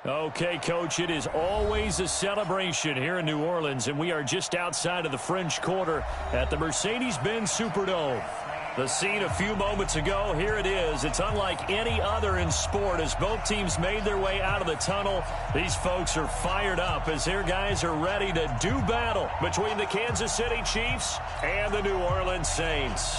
Okay, Coach, it is always a celebration here in New Orleans, and we are just outside of the French Quarter at the Mercedes-Benz Superdome. The scene a few moments ago, here it is. It's unlike any other in sport as both teams made their way out of the tunnel. These folks are fired up as their guys are ready to do battle between the Kansas City Chiefs and the New Orleans Saints.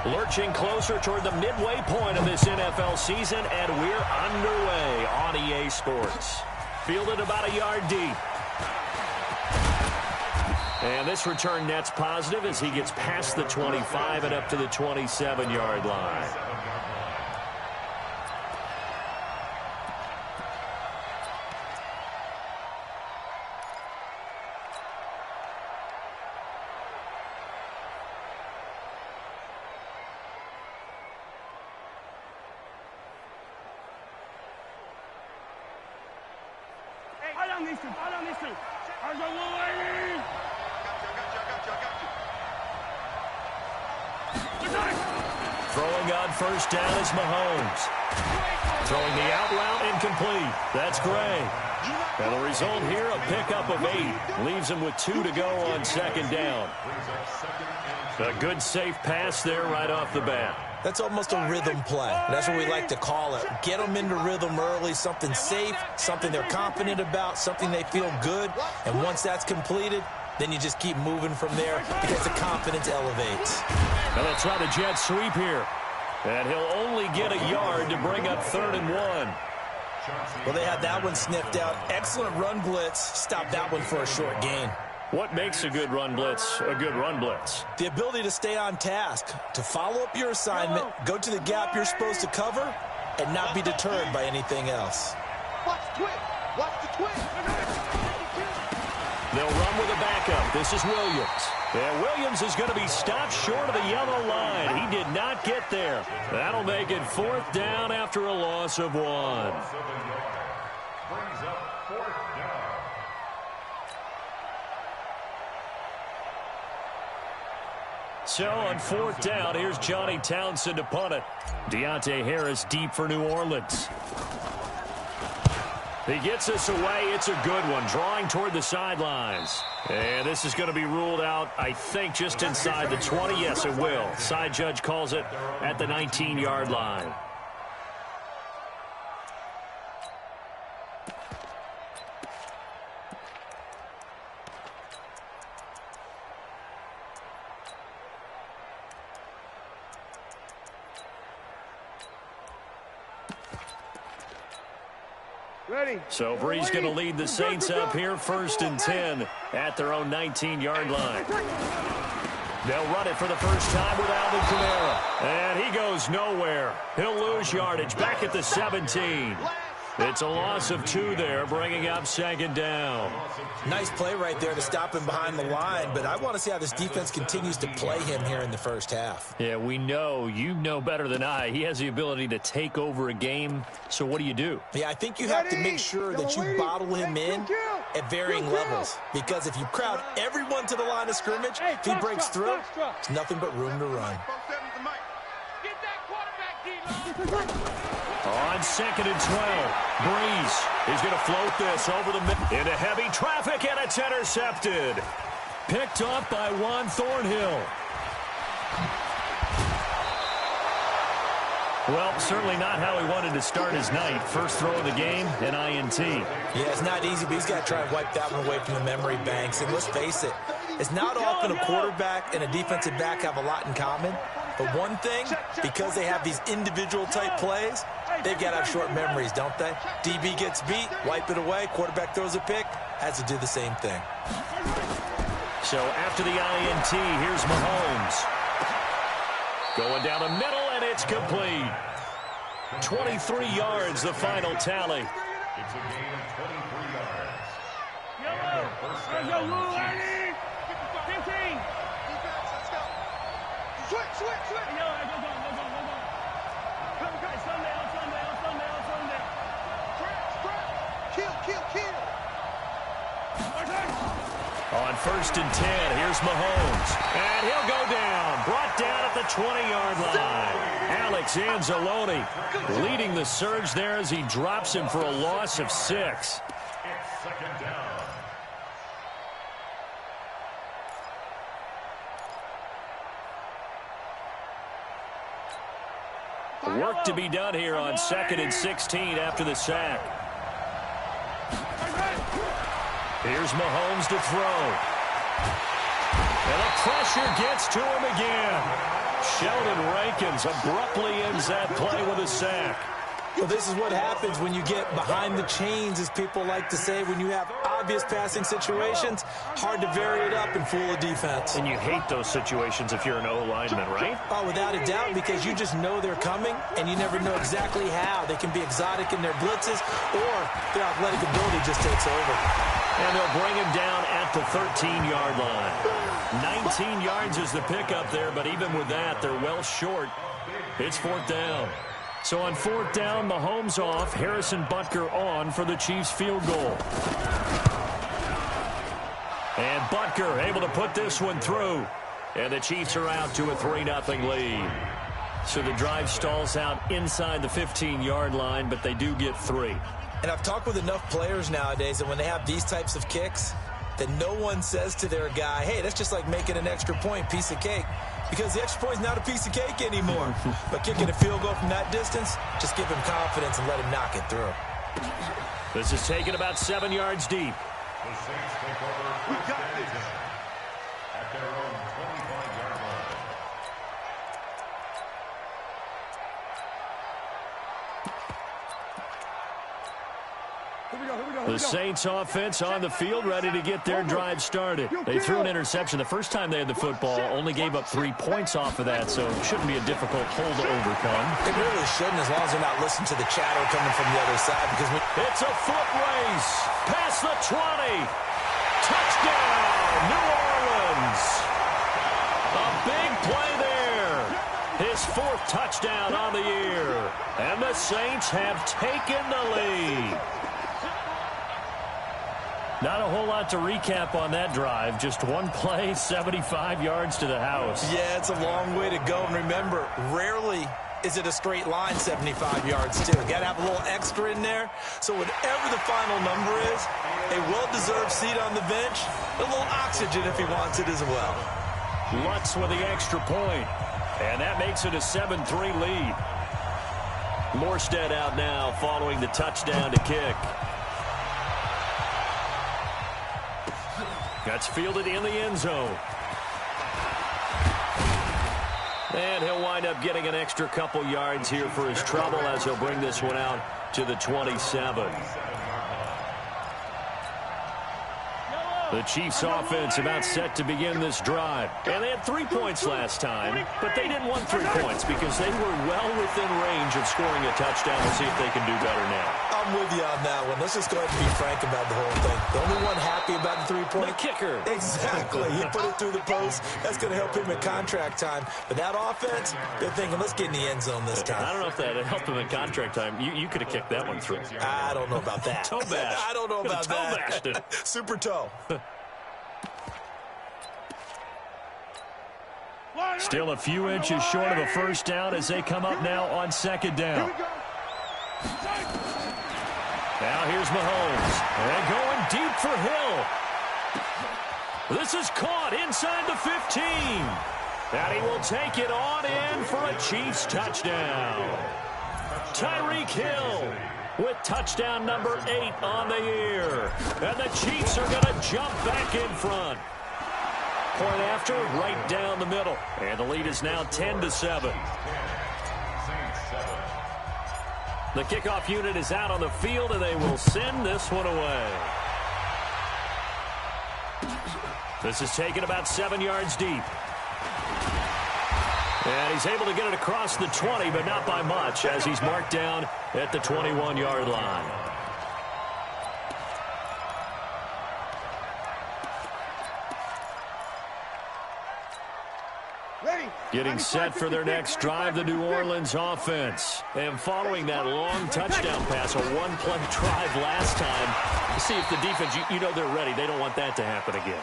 Lurching closer toward the midway point of this NFL season, and we're underway on EA Sports. Fielded about a yard deep. And this return net's positive as he gets past the 25 and up to the 27-yard line. Throwing on first down is Mahomes. Throwing the out route incomplete. That's Gray. And the result here, a pickup of 8. Leaves him with 2 to go on second down. A good safe pass there right off the bat. That's almost a rhythm play. That's what we like to call it. Get them into rhythm early, something safe, something they're confident about, something they feel good. And once that's completed, then you just keep moving from there because the confidence elevates. Now they'll try the jet sweep here. And he'll only get a yard to bring up 3rd and 1. Well, they had that one sniffed out. Excellent run blitz. Stop that one for a short gain. What makes a good run blitz a good run blitz? The ability to stay on task, to follow up your assignment, go to the gap you're supposed to cover, and not be deterred by anything else. Watch the twin. Watch the twin. They'll run with a backup. This is Williams. And Williams is going to be stopped short of the yellow line. He did not get there. That'll make it 4th down after a loss of 1. So on 4th down, here's Johnny Townsend to punt it. Deontay Harris deep for New Orleans. He gets us away. It's a good one, drawing toward the sidelines. And this is going to be ruled out, I think, just inside the 20. Yes, it will. Side judge calls it at the 19-yard line. Ready. So Bree's going to lead the Saints up here 1st and 10 at their own 19-yard line. They'll run it for the first time with Alvin Kamara. And he goes nowhere. He'll lose yardage back at the 17. It's a loss of 2 there, bringing up 2nd down. Nice play right there to stop him behind the line, but I want to see how this defense continues to play him here in the first half. Yeah, we know. You know better than I. He has the ability to take over a game, so what do? Yeah, I think you have to make sure that you bottle him in at varying levels, because if you crowd everyone to the line of scrimmage, if he breaks through, there's nothing but room to run. Get that quarterback, D-line. On 2nd and 12, Breeze is going to float this over the middle into heavy traffic, and it's intercepted. Picked up by Juan Thornhill. Well, certainly not how he wanted to start his night. First throw of the game, an INT. Yeah, it's not easy, but he's got to try and wipe that one away from the memory banks. And let's face it, it's not often a quarterback and a defensive back have a lot in common. But one thing, because they have these individual type plays, they've got to have short memories, don't they? DB gets beat, wipe it away, quarterback throws a pick, has to do the same thing. So after the INT, here's Mahomes. Going down the middle, and it's complete. 23 yards, the final tally. It's a gain of 23 yards. Yellow. 15. Defense, let's go. Switch. Yellow, go. Come. Sunday. Kill. On 1st and 10, here's Mahomes. And he'll go down. Brought down at 20-yard line. Alex Anzalone leading the surge there as he drops him for a loss of 6. It's second down. Work to be done here on 2nd and 16 after the sack. Here's Mahomes to throw. And the pressure gets to him again. Sheldon Rankins abruptly ends that play with a sack. Well, this is what happens when you get behind the chains, as people like to say. When you have obvious passing situations, hard to vary it up and fool a defense. And you hate those situations if you're an O-lineman, right? Oh, without a doubt, because you just know they're coming, and you never know exactly how. They can be exotic in their blitzes, or their athletic ability just takes over. And they'll bring him down at the 13-yard line. 19 yards is the pickup there, but even with that, they're well short. It's 4th down. So on 4th down, Mahomes off, Harrison Butker on for the Chiefs field goal. And Butker able to put this one through. And the Chiefs are out to a 3-0 lead. So the drive stalls out inside the 15-yard line, but they do get 3. And I've talked with enough players nowadays that when they have these types of kicks, that no one says to their guy, hey, that's just like making an extra point, piece of cake. Because the extra point is not a piece of cake anymore. But kicking a field goal from that distance, just give him confidence and let him knock it through. This is taken about 7 yards deep. The Saints take over. We got this. At their own 25-yard line. The Saints offense on the field, ready to get their drive started. They threw an interception the first time they had the football, only gave up 3 points off of that, so it shouldn't be a difficult hole to overcome. It really shouldn't, as long as they're not listening to the chatter coming from the other side. Because it's a foot race. Past the 20. Touchdown, New Orleans. A big play there. His 4th touchdown on the year. And the Saints have taken the lead. Not a whole lot to recap on that drive. Just one play, 75 yards to the house. Yeah, it's a long way to go. And remember, rarely is it a straight line 75 yards, too. Got to have a little extra in there. So whatever the final number is, a well-deserved seat on the bench, a little oxygen if he wants it as well. Lutz with the extra point. And that makes it a 7-3 lead. Morstead out now following the touchdown to kick. That's fielded in the end zone. And he'll wind up getting an extra couple yards here for his trouble as he'll bring this one out to the 27. The Chiefs offense about set to begin this drive. And they had 3 points last time, but they didn't want 3 points because they were well within range of scoring a touchdown. We'll see if they can do better now. I'm with you on that one. Let's just go ahead and be frank about the whole thing. The only one happy about the 3-point. The kicker. Exactly. He put it through the post. That's going to help him at contract time. But that offense, they're thinking, let's get in the end zone this time. I don't know if that helped him at contract time. You could have kicked that one through. I don't know about that. Toe bash. I don't know about that. Toe Super toe. Still a few inches short of a first down as they come up now on 2nd down. Now here's Mahomes. And going deep for Hill. This is caught inside the 15. And he will take it on in for a Chiefs touchdown. Tyreek Hill with touchdown number 8 on the year. And the Chiefs are going to jump back in front. Point after, right down the middle. And the lead is now 10-7. The kickoff unit is out on the field, and they will send this one away. This is taken about 7 yards deep. And he's able to get it across the 20, but not by much, as he's marked down at the 21-yard line. Getting set for their next drive, the New Orleans offense. And following that long touchdown pass, a one-play drive last time, see if the defense, you know they're ready. They don't want that to happen again.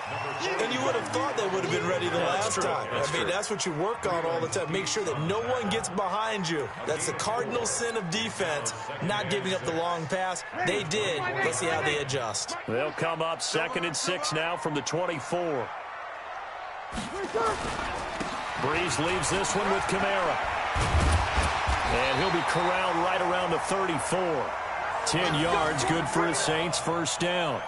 And you would have thought they would have been ready the last this time. I mean, that's what you work on all the time. Make sure that no one gets behind you. That's the cardinal sin of defense, not giving up the long pass. They did. Let's see how they adjust. They'll come up 2nd and 6 now from the 24. Breeze leaves this one with Kamara. And he'll be corralled right around the 34. 10 yards, good for his Saints, first down.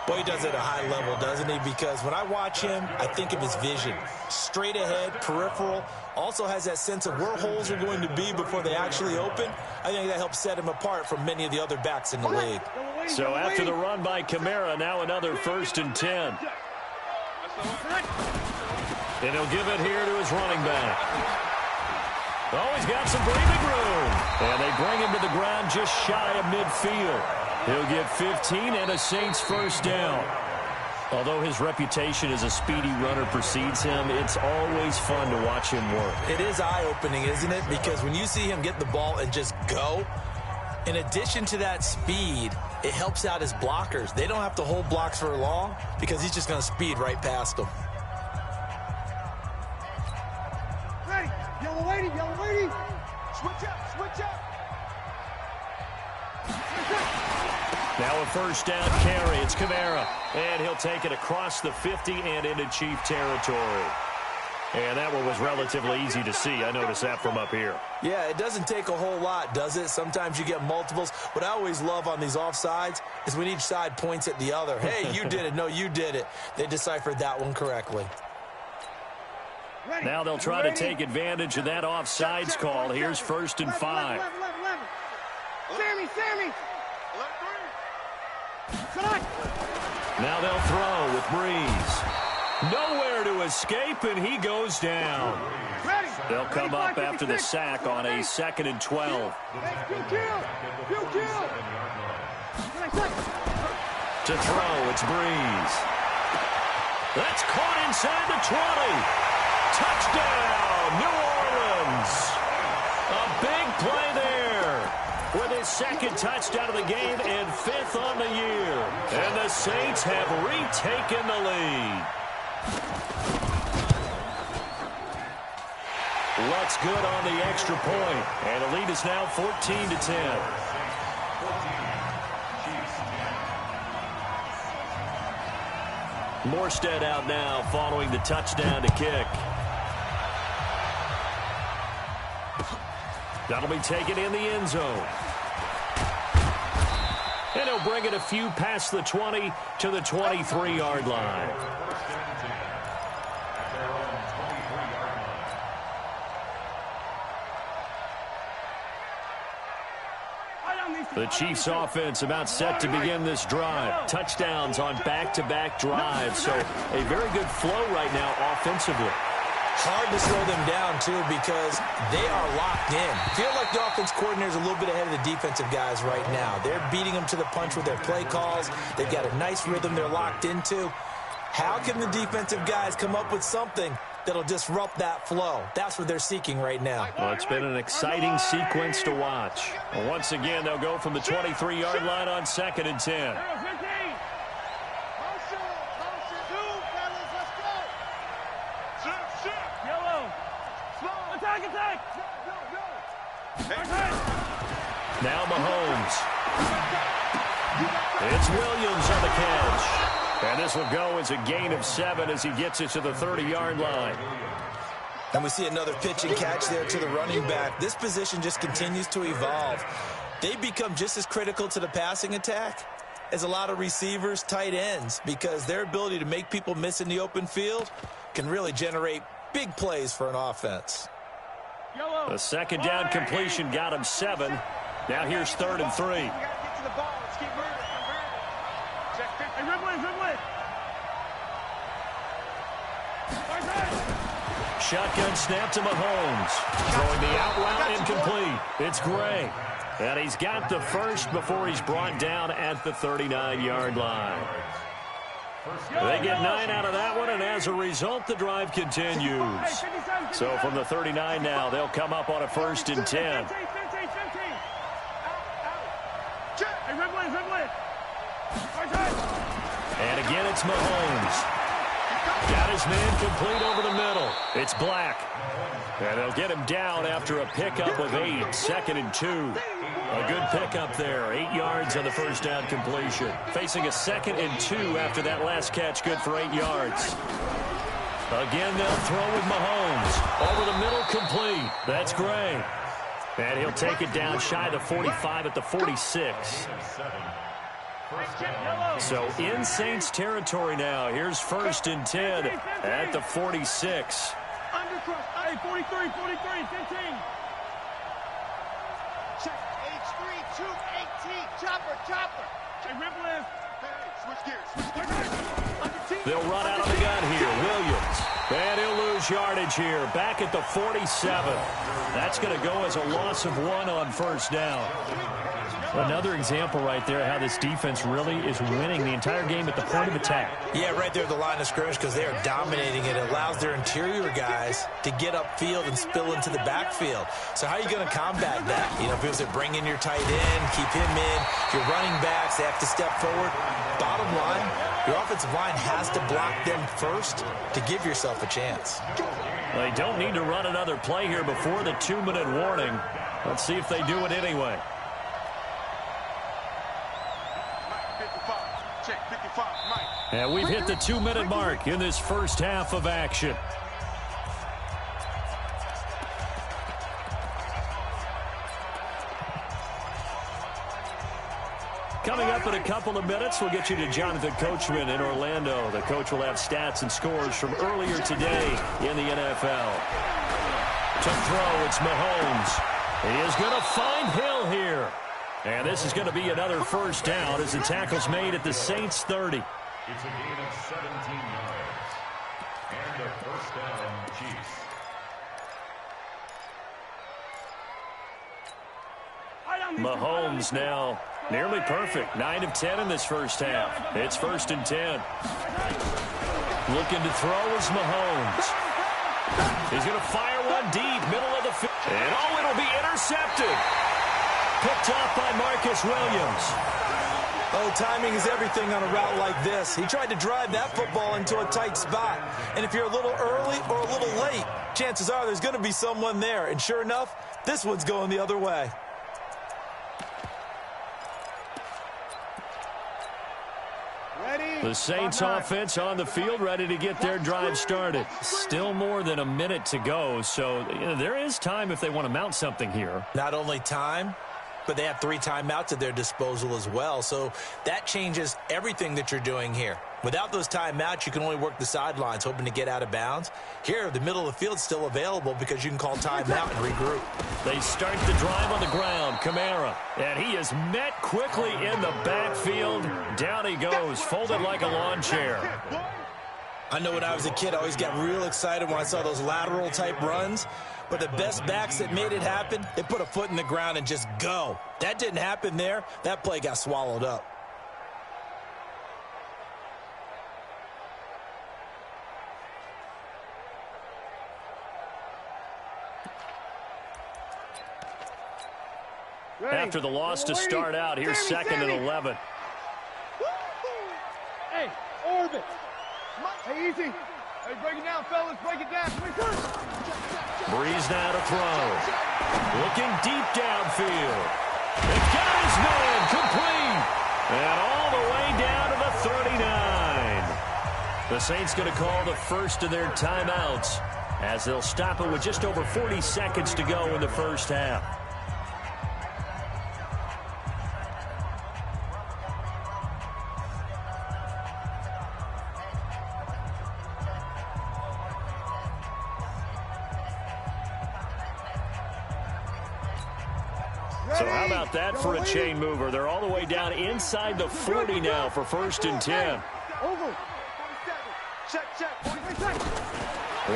Boy, he does it at a high level, doesn't he? Because when I watch him, I think of his vision. Straight ahead, peripheral, also has that sense of where holes are going to be before they actually open. I think that helps set him apart from many of the other backs in the league. So after the run by Kamara, now another 1st and 10. And he'll give it here to his running back. Oh, he's got some breathing room. And they bring him to the ground just shy of midfield. He'll get 15 and a Saints first down. Although his reputation as a speedy runner precedes him, it's always fun to watch him work. It is eye-opening, isn't it? Because when you see him get the ball and just go, in addition to that speed, it helps out his blockers. They don't have to hold blocks for long because he's just going to speed right past them. Ready, yellow lady, switch up. Now a first down carry. It's Kamara. And he'll take it across the 50 and into Chief territory. And that one was relatively easy to see. I noticed that from up here. Yeah, it doesn't take a whole lot, does it? Sometimes you get multiples. What I always love on these offsides is when each side points at the other. Hey, you did it. No, you did it. They deciphered that one correctly. Now they'll try to take advantage of that offsides call. Here's 1st and 5. Sammy. Now they'll throw with Breeze. Nowhere to escape, and he goes down. They'll come up after the sack on a 2nd and 12. To throw, it's Breeze. That's caught inside the 20. Touchdown, New Orleans. A big play there with his 2nd touchdown of the game and 5th on the year. And the Saints have retaken the lead. What's good on the extra point? And the lead is now 14-10. Morstead out now following the touchdown to kick. That'll be taken in the end zone. And he'll bring it a few past the 20 to the 23-yard line. The Chiefs offense about set to begin this drive. Touchdowns on back-to-back drives. So a very good flow right now offensively. Hard to slow them down, too, because they are locked in. Feel like the offense coordinator is a little bit ahead of the defensive guys right now. They're beating them to the punch with their play calls. They've got a nice rhythm they're locked into. How can the defensive guys come up with something that'll disrupt that flow? That's what they're seeking right now. Well, it's been an exciting sequence to watch. Well, once again, they'll go from the 23-yard line on 2nd and 10. Now Mahomes. It's Williams on the catch. And this will go as a gain of 7 as he gets it to the 30-yard line. And we see another pitch and catch there to the running back. This position just continues to evolve. They become just as critical to the passing attack as a lot of receivers, tight ends, because their ability to make people miss in the open field can really generate big plays for an offense. The 2nd down completion got him 7. Now here's 3rd and 3. Shotgun snap to Mahomes. Throwing the out route incomplete. It's Gray. And he's got the first before he's brought down at the 39-yard line. They get 9 out of that one, and as a result, the drive continues. So from the 39 now, they'll come up on a 1st and 10. And again, it's Mahomes. Got his man complete over the middle. It's Black. And they'll get him down after a pickup of 8, 2nd and 2. A good pickup there, 8 yards on the first down completion. Facing a 2nd and 2 after that last catch, good for 8 yards. Again, they'll throw with Mahomes. Over the middle, complete. That's Gray. And he'll take it down shy of the 45 at the 46. So in Saints territory now. Here's 1st and 10 at the 46. Hey, 43, 15. Check, H3, 218, chopper. Hey, Ripple is. Hey, switch gears. They'll run out of the gun here. Williams. And he'll lose yardage here. Back at the 47. That's going to go as a loss of 1 on first down. Another example right there how this defense really is winning the entire game at the point of attack. Yeah, right there at the line of scrimmage because they are dominating it. It allows their interior guys to get upfield and spill into the backfield. So how are you going to combat that? You know, people say bring in your tight end, keep him in. Your running backs, they have to step forward. Bottom line, your offensive line has to block them first to give yourself a chance. They don't need to run another play here before the 2-minute warning. Let's see if they do it anyway. And we've hit the 2-minute mark in this first half of action. Coming up in a couple of minutes, we'll get you to Jonathan Coachman in Orlando. The coach will have stats and scores from earlier today in the NFL. To throw, it's Mahomes. He is going to find Hill here. And this is going to be another first down as the tackle's made at the Saints 30. It's a gain of 17 yards. And a first down, Chiefs. Mahomes now nearly perfect. 9 of 10 in this first half. It's 1st and 10. Looking to throw is Mahomes. He's going to fire one deep, middle of the field. And it'll be intercepted. Picked off by Marcus Williams. Oh, timing is everything on a route like this. He tried to drive that football into a tight spot. And if you're a little early or a little late, chances are there's going to be someone there. And sure enough, this one's going the other way. The Saints offense on the field, ready to get their drive started. Still more than a minute to go, so there is time if they want to mount something here. Not only time, but they have 3 timeouts at their disposal as well. So that changes everything that you're doing here. Without those timeouts, you can only work the sidelines, hoping to get out of bounds. Here, the middle of the field's still available because you can call timeout and regroup. They start the drive on the ground. Kamara. And he is met quickly in the backfield. Down he goes, folded like a lawn chair. I know when I was a kid, I always got real excited when I saw those lateral type runs. But the best backs that made it happen, they put a foot in the ground and just go. That didn't happen there. That play got swallowed up. After the loss to start out, here's 2nd and 11. Hey, orbit. Hey, easy. Hey, break it down, fellas. Break it down. Breeze now to throw. Looking deep downfield. They've got his man complete. And all the way down to the 39. The Saints going to call the first of their timeouts as they'll stop it with just over 40 seconds to go in the first half. So how about that for a chain mover? They're all the way down inside the 40 now for 1st and 10.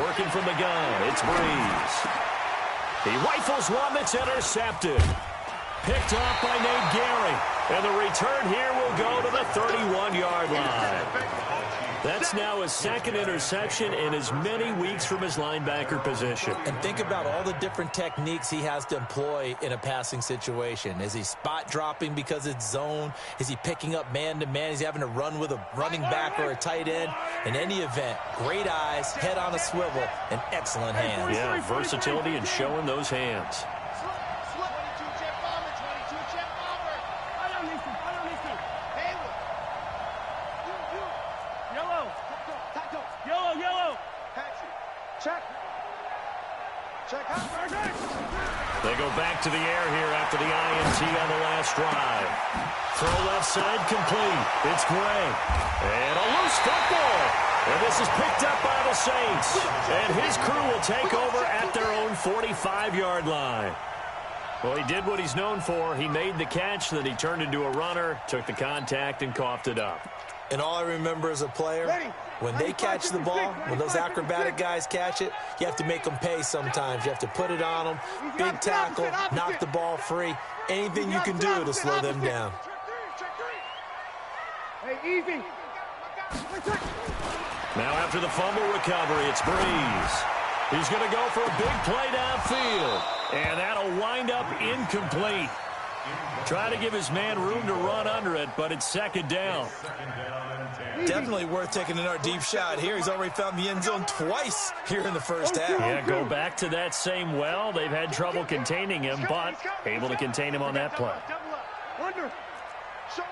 Working from the gun, it's Breeze. He rifles one that's intercepted. Picked off by Nate Gary. And the return here will go to the 31-yard line. That's now his second interception in as many weeks from his linebacker position. And think about all the different techniques he has to employ in a passing situation. Is he spot dropping because it's zone? Is he picking up man-to-man? Is he having to run with a running back or a tight end? In any event, great eyes, head on a swivel, and excellent hands. Yeah, versatility and showing those hands. They go back to the air here after the INT on the last drive. Throw left side complete. It's Gray. And a loose football. And this is picked up by the Saints. And his crew will take over at their own 45-yard line. Well, he did what he's known for. He made the catch, then he turned into a runner, took the contact, and coughed it up. And all I remember as a player, when they catch the ball, when those acrobatic guys catch it, you have to make them pay sometimes. You have to put it on them, big tackle, knock the ball free, anything you can do to slow them down. Hey, easy. Now after the fumble recovery, it's Breeze. He's going to go for a big play downfield. And that'll wind up incomplete. Trying to give his man room to run under it, but it's second down. Definitely worth taking another deep shot here. He's already found the end zone twice here in the first half. Yeah, go back to that same well. They've had trouble containing him, but able to contain him on that play. Under. Show it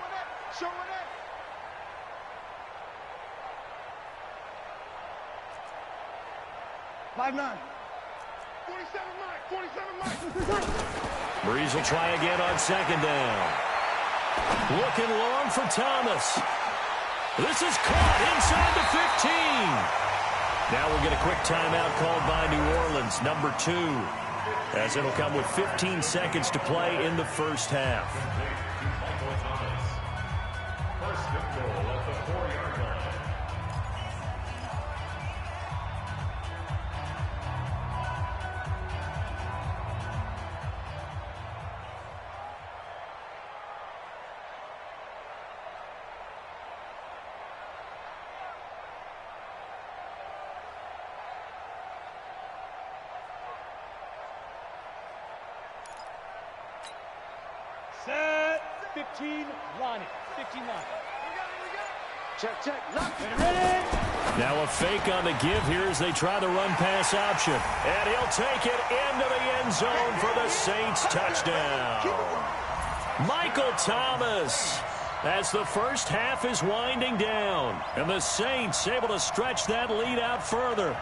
up. 5'9". 47 Mike. Breeze will try again on second down. Looking long for Thomas. This is caught inside the 15. Now we'll get a quick timeout called by New Orleans, number 2, as it'll come with 15 seconds to play in the first half. First and goal at the 4-yard line. Set. 15 line it. 15 line. Check. Lock. Ready. Now a fake on the give here as they try the run-pass option. And he'll take it into the end zone for the Saints touchdown. Michael Thomas, as the first half is winding down. And the Saints able to stretch that lead out further.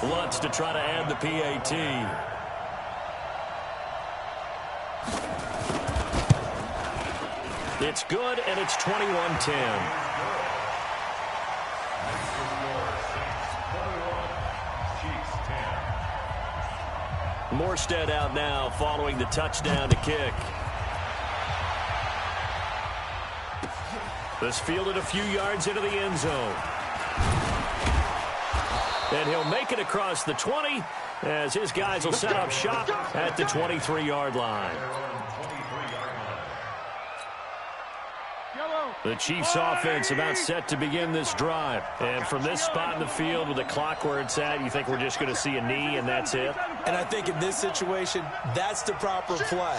Lutz to try to add the PAT. It's good, and it's 21-10. Morstead out now following the touchdown to kick. This fielded a few yards into the end zone. And he'll make it across the 20 as his guys will set up shop at the 23-yard line. The Chiefs offense about set to begin this drive. And from this spot in the field with the clock where it's at, you think we're just going to see a knee and that's it? And I think in this situation, that's the proper play.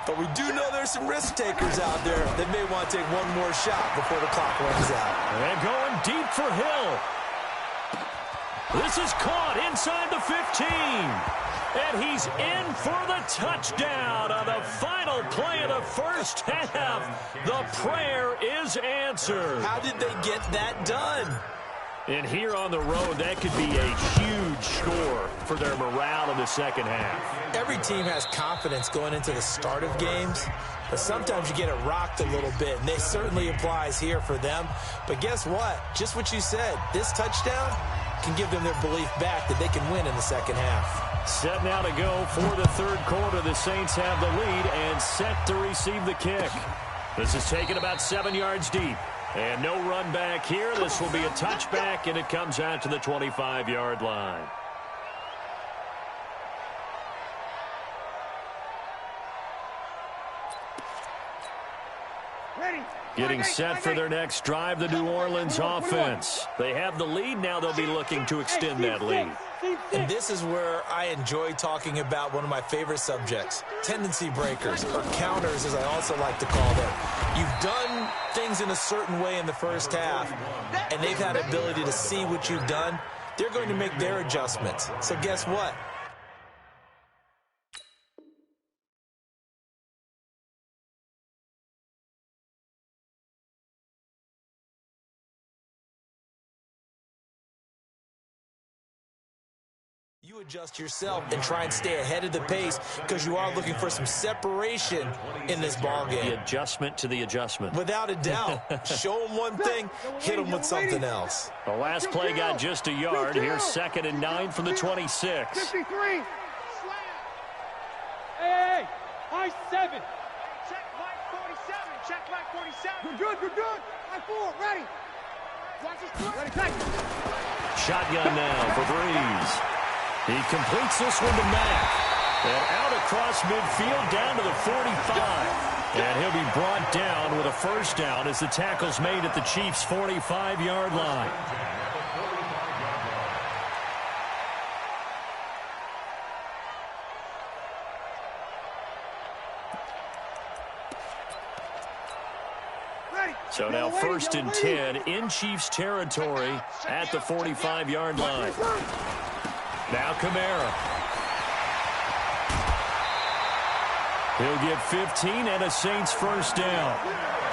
But we do know there's some risk takers out there that may want to take one more shot before the clock runs out. And going deep for Hill. This is caught inside the 15. And he's in for the touchdown on the final play of the first half. The prayer is answered. How did they get that done? And here on the road, that could be a huge score for their morale in the second half. Every team has confidence going into the start of games, but sometimes you get it rocked a little bit, and this certainly applies here for them. But guess what? Just what you said, this touchdown can give them their belief back that they can win in the second half. Set now to go for the third quarter. The Saints have the lead and set to receive the kick. This is taken about 7 yards deep. And no run back here. This will be a touchback, and it comes out to the 25-yard line. Getting set for their next drive, the New Orleans offense. They have the lead. Now they'll be looking to extend that lead. And this is where I enjoy talking about one of my favorite subjects, tendency breakers, or counters, as I also like to call them. You've done things in a certain way in the first half, and they've had the ability to see what you've done. They're going to make their adjustments. So guess what? You adjust yourself and try and stay ahead of the pace because you are looking for some separation in this ball game. The adjustment to the adjustment. Without a doubt. Show them one thing, hit them with something else. The last play got just a yard. Here's 2nd and 9 from the 26. 53. Hey, I 7. Check line 47. Check line 47. You're good. I 4. Ready. Watch this play. Ready, take. Shotgun now for Breeze. He completes this one to Mack. And out across midfield down to the 45. And he'll be brought down with a first down as the tackle's made at the Chiefs' 45-yard line. So now 1st and 10 in Chiefs territory at the 45-yard line. Now Kamara. He'll get 15 and a Saints first down.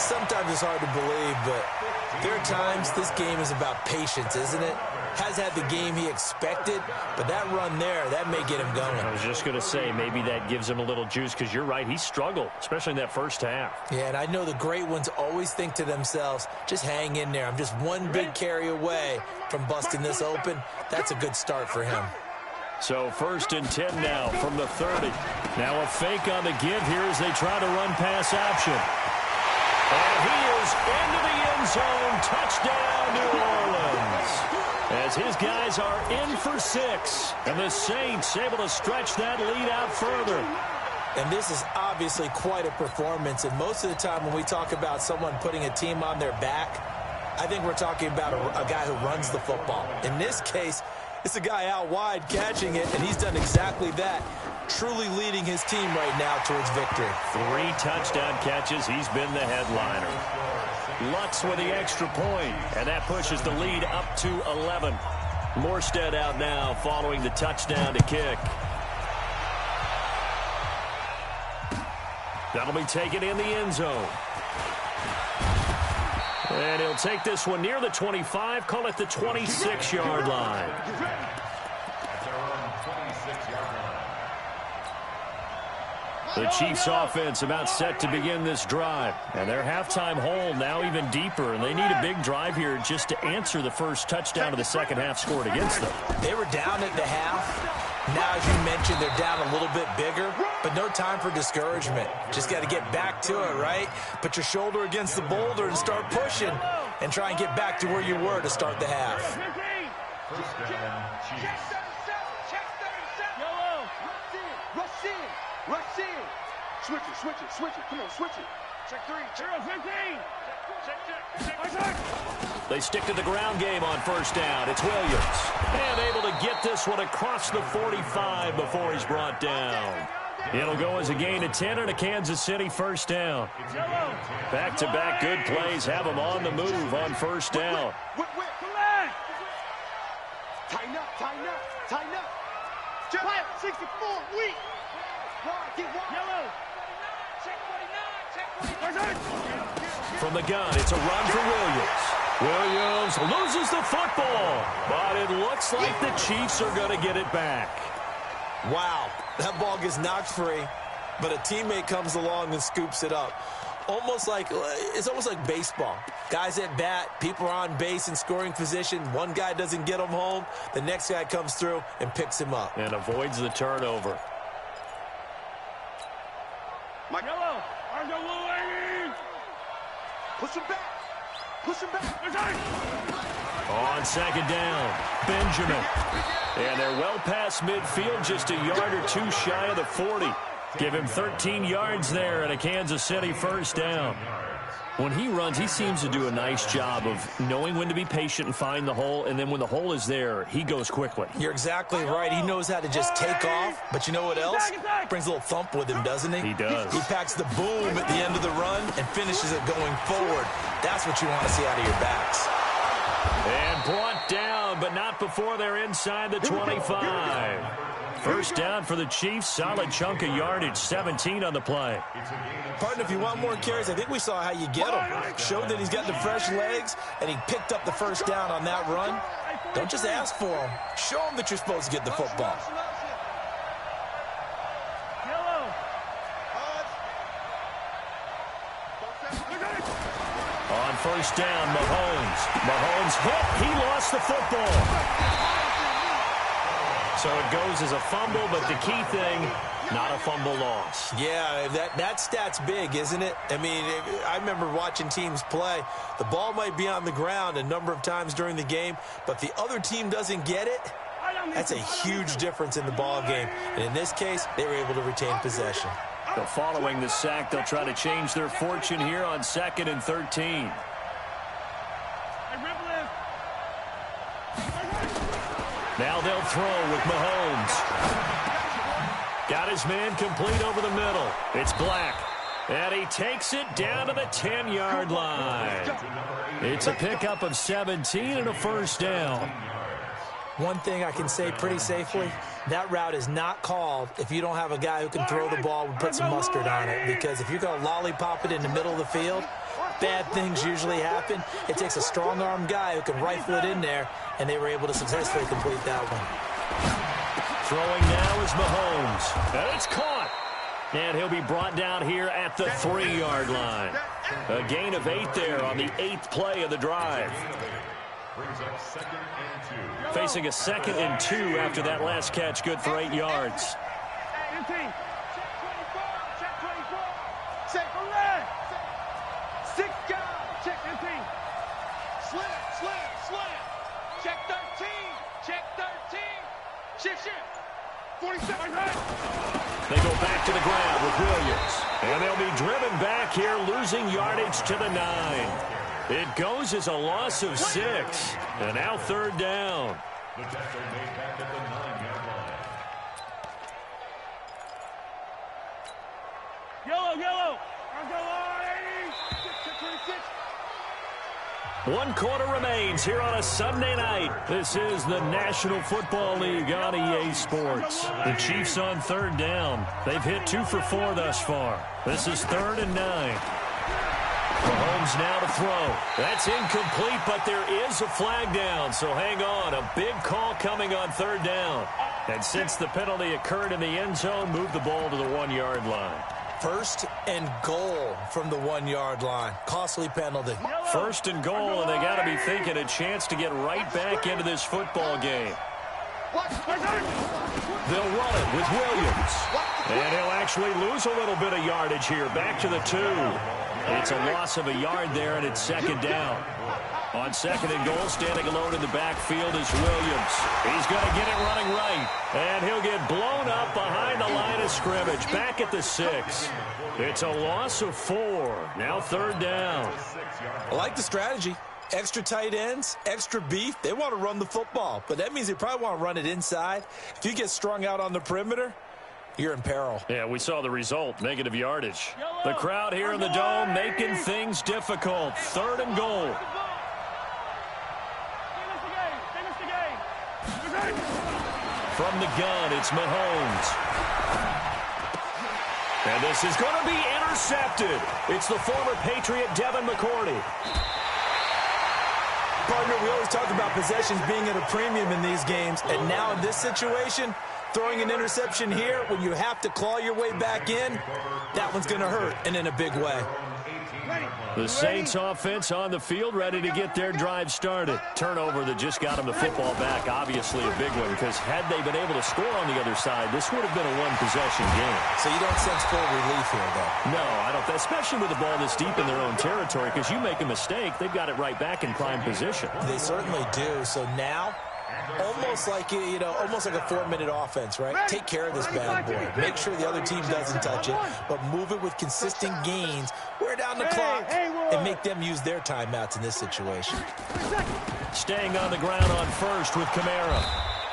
Sometimes it's hard to believe, but there are times this game is about patience, isn't it? Has had the game he expected, but that run there, that may get him going. I was just going to say, maybe that gives him a little juice, because you're right, he struggled, especially in that first half. Yeah, and I know the great ones always think to themselves, just hang in there. I'm just one big carry away from busting this open. That's a good start for him. So 1st and 10 now from the 30. Now a fake on the give here as they try to run pass option. And he is into the end zone. Touchdown, New Orleans. As his guys are in for 6. And the Saints able to stretch that lead out further. And this is obviously quite a performance. And most of the time when we talk about someone putting a team on their back, I think we're talking about a guy who runs the football. In this case, it's a guy out wide catching it, and he's done exactly that, truly leading his team right now towards victory. 3 touchdown catches. He's been the headliner. Lutz with the extra point, and that pushes the lead up to 11. Morstead out now following the touchdown to kick. That'll be taken in the end zone. And he'll take this one near the 25, call it the 26-yard line. The Chiefs offense about set to begin this drive. And their halftime hole now even deeper. And they need a big drive here just to answer the first touchdown of the second half scored against them. They were down at the half. Now, as you mentioned, they're down a little bit bigger, but no time for discouragement. Just got to get back to it, right? Put your shoulder against the boulder and start pushing and try and get back to where you were to start the half. First down, Chiefs. Rush in. Switch it. Come on, switch it. Check 3. Check 15. Check. They stick to the ground game on first down. It's Williams. And able to get this one across the 45 before he's brought down. It'll go as a gain of 10 and a Kansas City first down. Back-to-back good plays have them on the move on first down. Tighten up. Check 64, weak. Yellow. Check 49. From the gun, it's a run for Williams. Williams loses the football, but it looks like the Chiefs are going to get it back. Wow, that ball gets knocked free, but a teammate comes along and scoops it up. It's almost like baseball. Guys at bat, people are on base in scoring position. One guy doesn't get him home. The next guy comes through and picks him up. And avoids the turnover. Yellow. Push him back. On second down, Benjamin. And they're well past midfield, just a yard or two shy of the 40. Give him 13 yards there and a Kansas City first down. When he runs, he seems to do a nice job of knowing when to be patient and find the hole, and then when the hole is there, he goes quickly. You're exactly right. He knows how to just take off, but you know what else? Brings a little thump with him, doesn't he? He does. He packs the boom at the end of the run and finishes it going forward. That's what you want to see out of your backs. And brought down, but not before they're inside the 25. First down for the Chiefs. Solid chunk of yardage, 17 on the play. Partner, if you want more carries, I think we saw how you get him. Showed that he's got the fresh legs, and he picked up the first down on that run. Don't just ask for him. Show him that you're supposed to get the football. On first down, Mahomes. Mahomes hit. He lost the football. So it goes as a fumble, but the key thing, not a fumble loss. Yeah, that stat's big, isn't it? I mean, I remember watching teams play. The ball might be on the ground a number of times during the game, but the other team doesn't get it. That's a huge difference in the ball game. And in this case, they were able to retain possession. So following the sack, they'll try to change their fortune here on 2nd and 13. Now they'll throw with Mahomes. Got his man complete over the middle. It's Black. And he takes it down to the 10-yard line. It's a pickup of 17 and a first down. One thing I can say pretty safely, that route is not called if you don't have a guy who can throw the ball and put some mustard on it. Because if you're going to lollipop it in the middle of the field, bad things usually happen. It takes a strong-arm guy who can rifle it in there, and they were able to successfully complete that one. Throwing now is Mahomes. And it's caught. And he'll be brought down here at the 3-yard line. A gain of 8 there on the 8th play of the drive. Facing a 2nd and 2 after that last catch, good for 8 yards. Check 13. Check 13. Shift. 47. They go back to the ground with Williams. And they'll be driven back here, losing yardage to the 9. It goes as a loss of 6. And now 3rd down. The tackle made back at the 9-yard line. Yellow. I'll go on 26. 1 quarter remains here on a Sunday night. This is the National Football League on EA Sports. The Chiefs on 3rd down. They've hit 2 for 4 thus far. This is 3rd and 9. Mahomes now to throw. That's incomplete, but there is a flag down, so hang on. A big call coming on 3rd down. And since the penalty occurred in the end zone, move the ball to the 1-yard line. 1st and goal from the 1-yard line. Costly penalty. 1st and goal, and they got to be thinking a chance to get right back into this football game. They'll run it with Williams. And he'll actually lose a little bit of yardage here. Back to the 2. It's a loss of a yard there, and it's 2nd down. On 2nd and goal, standing alone in the backfield is Williams. He's going to get it running right. And he'll get blown up behind the line of scrimmage. Back at the 6. It's a loss of 4. Now 3rd down. I like the strategy. Extra tight ends, extra beef. They want to run the football, but that means they probably want to run it inside. If you get strung out on the perimeter, you're in peril. Yeah, we saw the result, negative yardage. The crowd here in the Dome making things difficult. 3rd and goal. From the gun, it's Mahomes. And this is going to be intercepted. It's the former Patriot Devin McCourty. Partner, we always talk about possessions being at a premium in these games, and now in this situation, throwing an interception here when you have to claw your way back in, that one's going to hurt, and in a big way. The Saints offense on the field, ready to get their drive started. Turnover that just got them the football back, obviously a big one, because had they been able to score on the other side, this would have been a one-possession game. So you don't sense full relief here, though? No, I don't, especially with the ball this deep in their own territory, because you make a mistake, they've got it right back in prime position. They certainly do. So now Almost like, almost like a 4-minute offense, right? Take care of this bad boy. Make sure the other team doesn't touch it, but move it with consistent gains, wear down the clock, and make them use their timeouts in this situation. Staying on the ground on first with Kamara.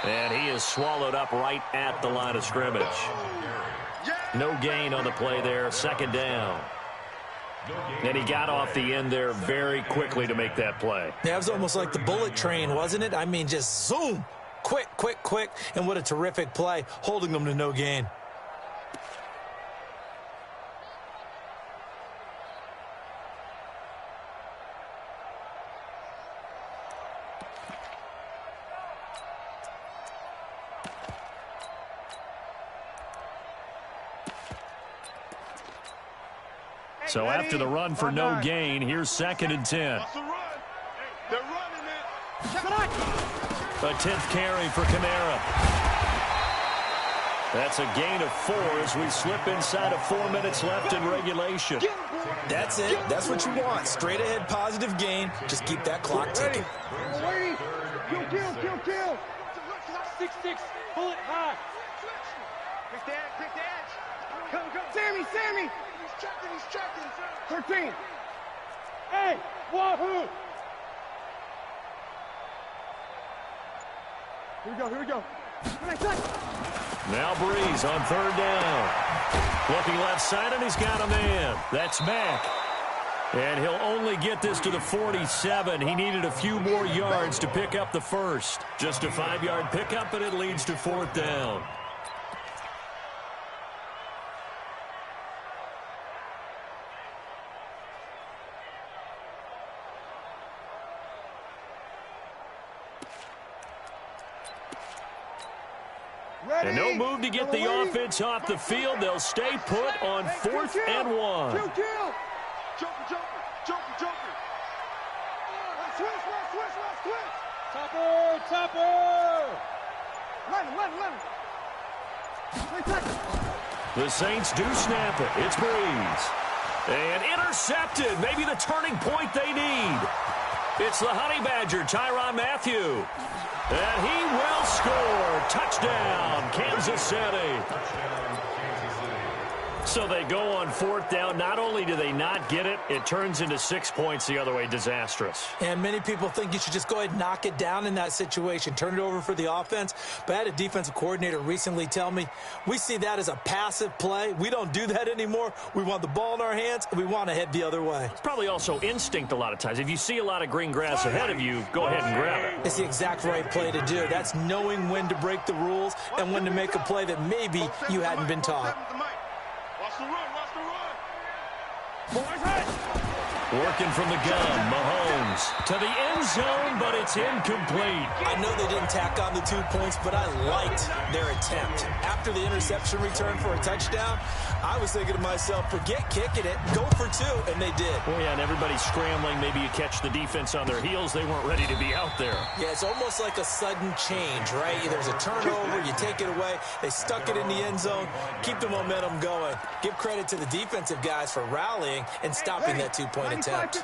And he is swallowed up right at the line of scrimmage. No gain on the play there, second down. And he got off the end there very quickly to make that play. Yeah, it was almost like the bullet train, wasn't it? I mean, just zoom. Quick, quick, quick. And what a terrific play, holding them to no gain. So after the run for no gain, here's 2nd and 10. A 10th carry for Kamara. That's a gain of 4 as we slip inside of 4 minutes left in regulation. That's it. That's what you want. Straight ahead positive gain. Just keep that clock ticking. Kill. 6-6. Pull it high. Quick the edge. Go. Sammy. He's checking. 13. Hey, wahoo. Here we go. Now Breeze on 3rd down. Looking left side, and he's got a man. That's Mack. And he'll only get this to the 47. He needed a few more yards to pick up the first. Just a 5-yard pickup, and it leads to 4th down. And no move to get the offense off the field. They'll stay put on 4th and 1. Joker. Switch. Topper. Let him. The Saints do snap it. It's Breeze. And intercepted. Maybe the turning point they need. It's the Honey Badger, Tyrann Mathieu. And he will score. Touchdown, Kansas City. So they go on 4th down. Not only do they not get it, it turns into 6 points the other way. Disastrous. And many people think you should just go ahead and knock it down in that situation. Turn it over for the offense. But I had a defensive coordinator recently tell me, we see that as a passive play. We don't do that anymore. We want the ball in our hands, and we want to head the other way. It's probably also instinct a lot of times. If you see a lot of green grass ahead of you, go ahead and grab it. It's the exact right play to do. That's knowing when to break the rules and when to make a play that maybe you hadn't been taught. Working from the gun, Mahomes to the end zone, but it's incomplete. I know they didn't tack on the 2 points, but I liked their attempt. After the interception return for a touchdown, I was thinking to myself, forget kicking it, go for 2, and they did. Well, yeah, and everybody's scrambling. Maybe you catch the defense on their heels. They weren't ready to be out there. Yeah, it's almost like a sudden change, right? There's a turnover, you take it away, they stuck it in the end zone, keep the momentum going. Give credit to the defensive guys for rallying and stopping that 2-point attempt.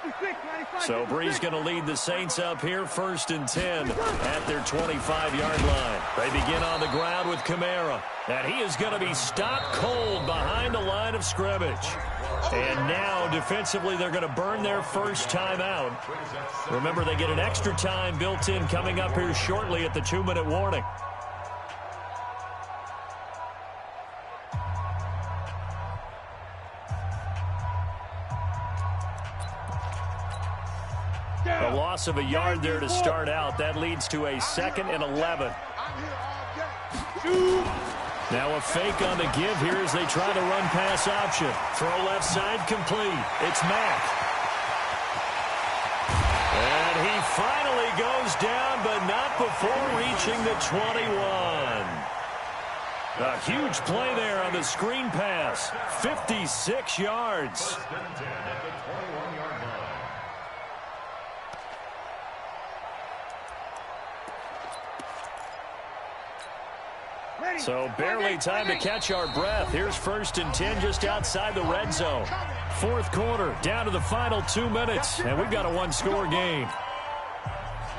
So Breeze going to lead the Saints up here, 1st and 10 at their 25-yard line. They begin on the ground with Kamara, and he is going to be stopped cold behind the line of scrimmage. And now, defensively, they're going to burn their first timeout. Remember, they get an extra time built in coming up here shortly at the 2-minute warning. A loss of a yard there to start out. That leads to a 2nd and 11. Now a fake on the give here as they try the run-pass option. Throw left side complete. It's Mack. And he finally goes down, but not before reaching the 21. A huge play there on the screen pass. 56 yards. So barely time to catch our breath. Here's 1st and 10 just outside the red zone. 4th quarter, down to the final 2 minutes, and we've got a 1-score game.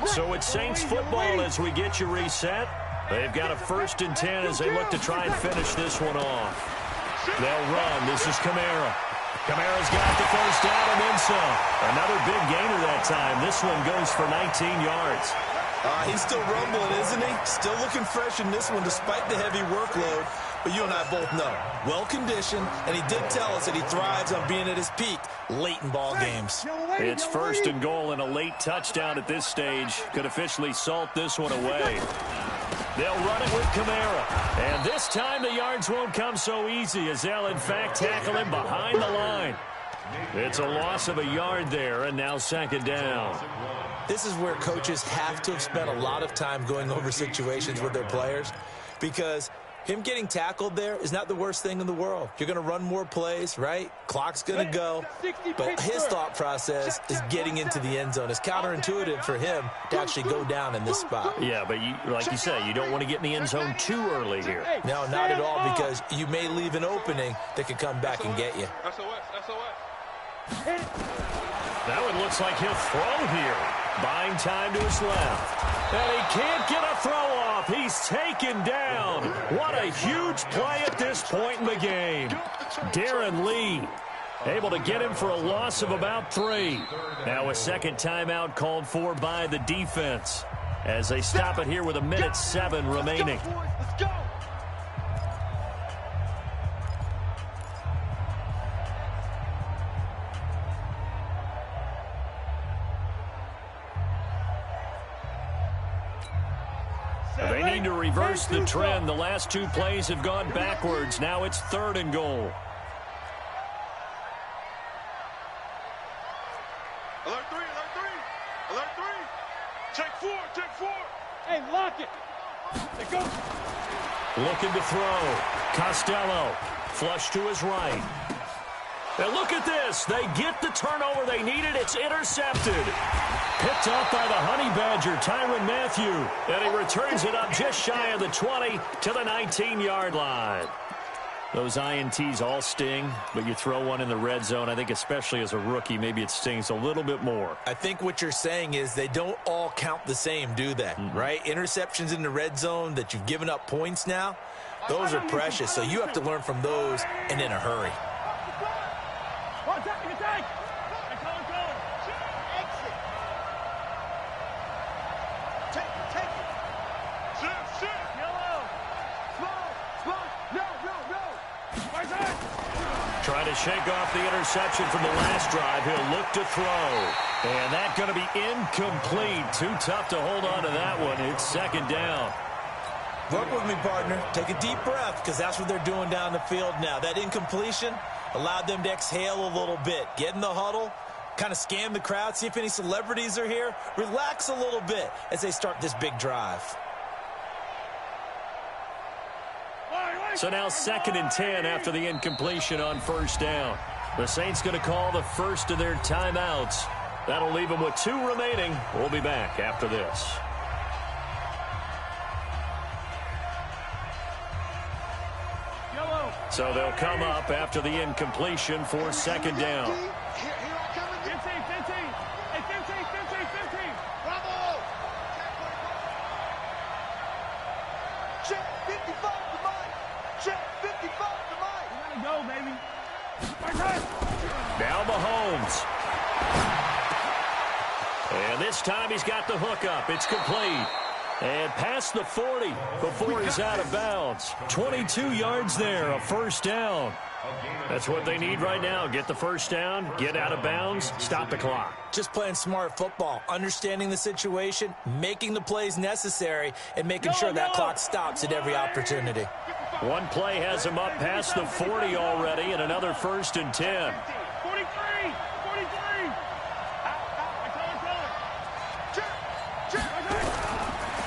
So it's Saints football as we get you reset. They've got a 1st and 10 as they look to try and finish this one off. They'll run. This is Kamara. Kamara's got the first down and then some. Another big gainer that time. This one goes for 19 yards. He's still rumbling, isn't he? Still looking fresh in this one despite the heavy workload. But you and I both know, well-conditioned, and he did tell us that he thrives on being at his peak late in ball games. It's 1st and goal and a late touchdown at this stage. Could officially salt this one away. They'll run it with Kamara. And this time the yards won't come so easy as they'll, in fact, tackle him behind the line. It's a loss of a yard there, and now 2nd down. This is where coaches have to have spent a lot of time going over situations with their players, because him getting tackled there is not the worst thing in the world. You're going to run more plays, right? Clock's going to go. But his thought process is getting into the end zone. It's counterintuitive for him to actually go down in this spot. Yeah, but like you say, you don't want to get in the end zone too early here. No, not at all, because you may leave an opening that could come back and get you. That one looks like he'll throw here. Buying time to his left. And he can't get a throw off. He's taken down. What a huge play at this point in the game. Darren Lee able to get him for a loss of about 3. Now a 2nd timeout called for by the defense as they stop it here with 1:07 remaining. Let's go. They need to reverse the trend. The last 2 plays have gone backwards. Now it's 3rd and goal. Alert 3, alert 3, alert 3. Check 4, check 4. Hey, lock it. There goes. Looking to throw. Costello. Flush to his right. And look at this. They get the turnover they needed. It's intercepted. Picked off by the Honey Badger, Tyrann Mathieu. And he returns it up just shy of the 20 to the 19-yard line. Those INTs all sting, but you throw one in the red zone, I think especially as a rookie, maybe it stings a little bit more. I think what you're saying is they don't all count the same, do they? Right? Interceptions in the red zone that you've given up points now, those are precious. So you have to learn from those and in a hurry. Attack. Exit. Take it. Shift. Yellow. Slow. No. Right side. Trying to shake off the interception from the last drive. He'll look to throw. And that's going to be incomplete. Too tough to hold on to that one. It's 2nd down. Work with me, partner. Take a deep breath, because that's what they're doing down the field now. That incompletion allowed them to exhale a little bit. Get in the huddle, kind of scan the crowd, see if any celebrities are here. Relax a little bit as they start this big drive. So now 2nd and 10 after the incompletion on 1st down. The Saints going to call the first of their timeouts. That'll leave them with 2 remaining. We'll be back after this. So they'll come up after the incompletion for 2nd down. Here I come again. 15. Hey, 15. Bravo. Check 55 to Mike. Check 55 to Mike. We gotta go, baby. Now Mahomes. And this time he's got the hook up. It's complete. And past the 40 before he's out of bounds. 22 yards there, a 1st down. That's what they need right now. Get the 1st down, get out of bounds, stop the clock. Just playing smart football, understanding the situation, making the plays necessary, and making sure that clock stops at every opportunity. One play has him up past the 40 already, and another 1st and 10. 43.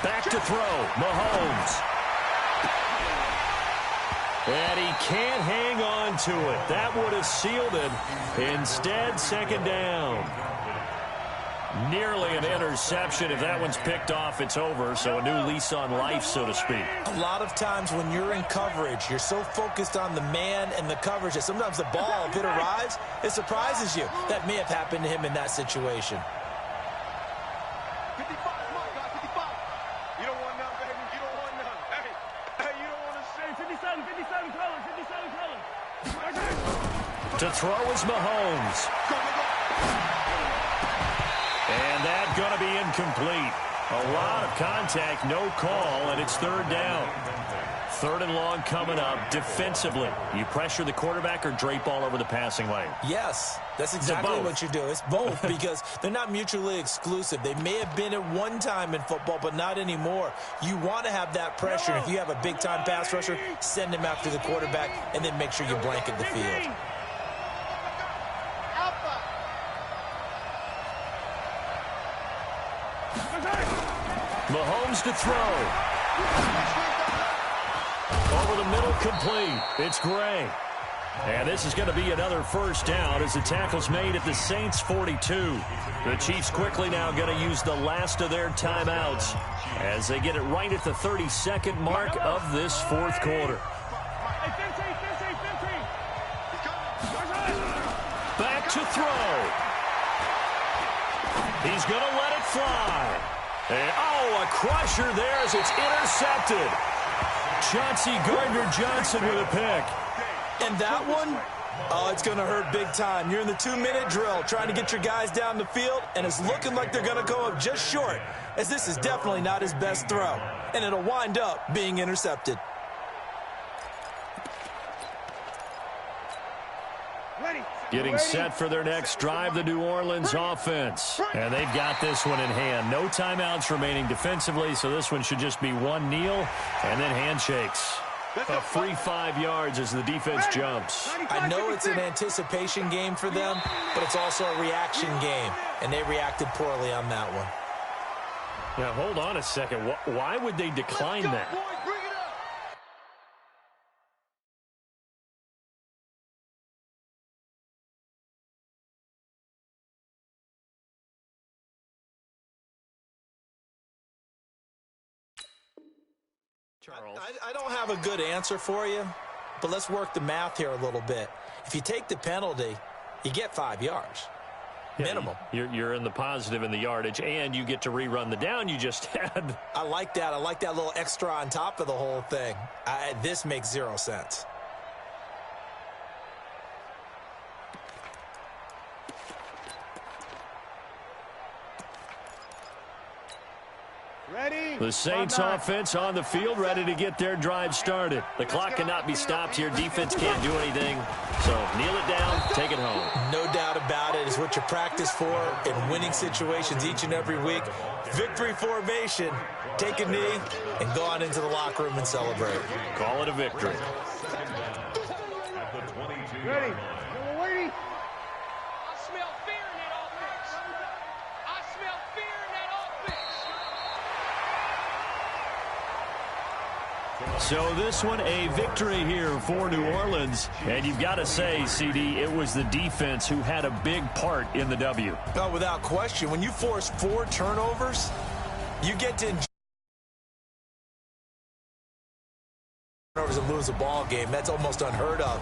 Back to throw, Mahomes. And he can't hang on to it. That would have sealed it. Instead, 2nd down. Nearly an interception. If that one's picked off, it's over. So a new lease on life, so to speak. A lot of times when you're in coverage, you're so focused on the man and the coverage that sometimes the ball, if it arrives, it surprises you. That may have happened to him in that situation. 55. To throw is Mahomes. And that's going to be incomplete. A lot of contact, no call, and it's third down. Third and long coming up. Defensively, you pressure the quarterback or drape all over the passing lane? Yes, that's exactly what you do. It's both because they're not mutually exclusive. They may have been at one time in football, but not anymore. You want to have that pressure. If you have a big-time pass rusher, send him after the quarterback, and then make sure you blanket the field. Mahomes to throw. Over the middle, complete. It's Gray. And this is going to be another first down as the tackle's made at the Saints' 42. The Chiefs quickly now going to use the last of their timeouts as they get it right at the 32nd mark of this fourth quarter. Back to throw. He's going to let it fly. And, oh, a crusher there as it's intercepted. Chauncey Gardner-Johnson with a pick. And that one, oh, it's going to hurt big time. You're in the 2-minute drill trying to get your guys down the field, and it's looking like they're going to go up just short, as this is definitely not his best throw. And it'll wind up being intercepted. Getting set for their next drive, the New Orleans offense. And they've got this one in hand. No timeouts remaining defensively, so this one should just be one kneel and then handshakes. A free 5 yards as the defense jumps. I know it's an anticipation game for them, but it's also a reaction game, and they reacted poorly on that one. Now, hold on a second. Why would they decline that? Charles. I don't have a good answer for you, but let's work the math here a little bit. If you take the penalty, you get 5 yards. Minimum. You're in the positive in the yardage, and you get to rerun the down you just had. I like that. I like that little extra on top of the whole thing. This makes 0 sense. The Saints offense on the field, ready to get their drive started. The clock cannot be stopped here. Defense can't do anything. So kneel it down, take it home. No doubt about it. It's what you practice for in winning situations each and every week. Victory formation. Take a knee and go on into the locker room and celebrate. Call it a victory. Ready. So this one, a victory here for New Orleans. And you've got to say, CD, it was the defense who had a big part in the W. Oh, without question. When you force 4 turnovers, you get to enjoy turnovers and lose a ball game. That's almost unheard of.